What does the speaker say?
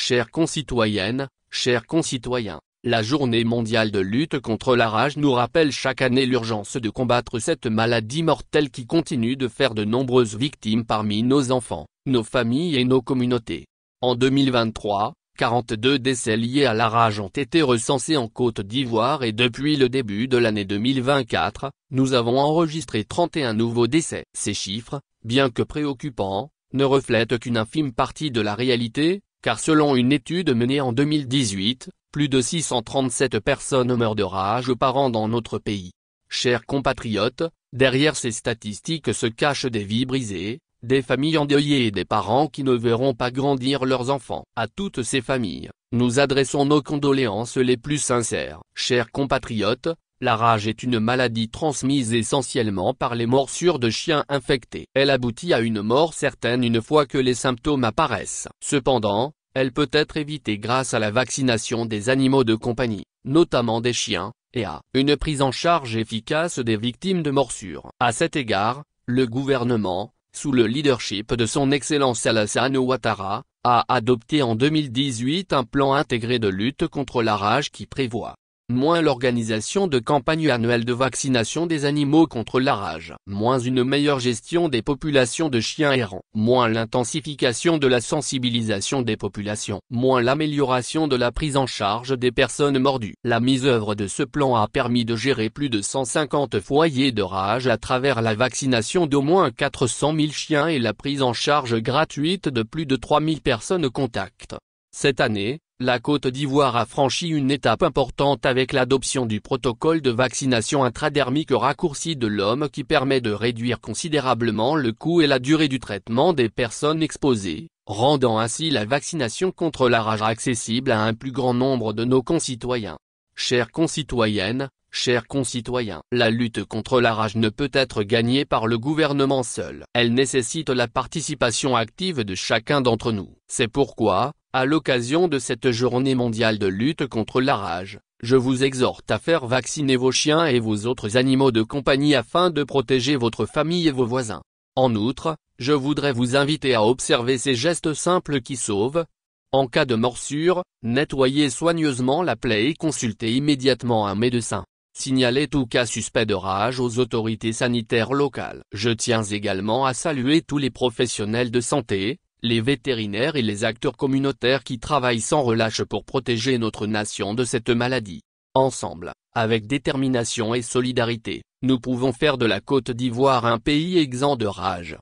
Chères concitoyennes, chers concitoyens, la Journée mondiale de lutte contre la rage nous rappelle chaque année l'urgence de combattre cette maladie mortelle qui continue de faire de nombreuses victimes parmi nos enfants, nos familles et nos communautés. En 2023, 42 décès liés à la rage ont été recensés en Côte d'Ivoire et depuis le début de l'année 2024, nous avons enregistré 31 nouveaux décès. Ces chiffres, bien que préoccupants, ne reflètent qu'une infime partie de la réalité, car selon une étude menée en 2018, plus de 637 personnes meurent de rage par an dans notre pays. Chers compatriotes, derrière ces statistiques se cachent des vies brisées, des familles endeuillées et des parents qui ne verront pas grandir leurs enfants. À toutes ces familles, nous adressons nos condoléances les plus sincères. Chers compatriotes, la rage est une maladie transmise essentiellement par les morsures de chiens infectés. Elle aboutit à une mort certaine une fois que les symptômes apparaissent. Cependant, elle peut être évitée grâce à la vaccination des animaux de compagnie, notamment des chiens, et à une prise en charge efficace des victimes de morsures. À cet égard, le gouvernement, sous le leadership de son Excellence Alassane Ouattara, a adopté en 2018 un plan intégré de lutte contre la rage qui prévoit moins l'organisation de campagnes annuelles de vaccination des animaux contre la rage, moins une meilleure gestion des populations de chiens errants, moins l'intensification de la sensibilisation des populations, moins l'amélioration de la prise en charge des personnes mordues. La mise œuvre de ce plan a permis de gérer plus de 150 foyers de rage à travers la vaccination d'au moins 400 000 chiens et la prise en charge gratuite de plus de 3000 personnes contacts. Cette année, la Côte d'Ivoire a franchi une étape importante avec l'adoption du protocole de vaccination intradermique raccourci de l'homme qui permet de réduire considérablement le coût et la durée du traitement des personnes exposées, rendant ainsi la vaccination contre la rage accessible à un plus grand nombre de nos concitoyens. Chères concitoyennes, chers concitoyens, la lutte contre la rage ne peut être gagnée par le gouvernement seul. Elle nécessite la participation active de chacun d'entre nous. C'est pourquoi, à l'occasion de cette journée mondiale de lutte contre la rage, je vous exhorte à faire vacciner vos chiens et vos autres animaux de compagnie afin de protéger votre famille et vos voisins. En outre, je voudrais vous inviter à observer ces gestes simples qui sauvent. En cas de morsure, nettoyez soigneusement la plaie et consultez immédiatement un médecin. Signalez tout cas suspect de rage aux autorités sanitaires locales. Je tiens également à saluer tous les professionnels de santé, les vétérinaires et les acteurs communautaires qui travaillent sans relâche pour protéger notre nation de cette maladie. Ensemble, avec détermination et solidarité, nous pouvons faire de la Côte d'Ivoire un pays exempt de rage.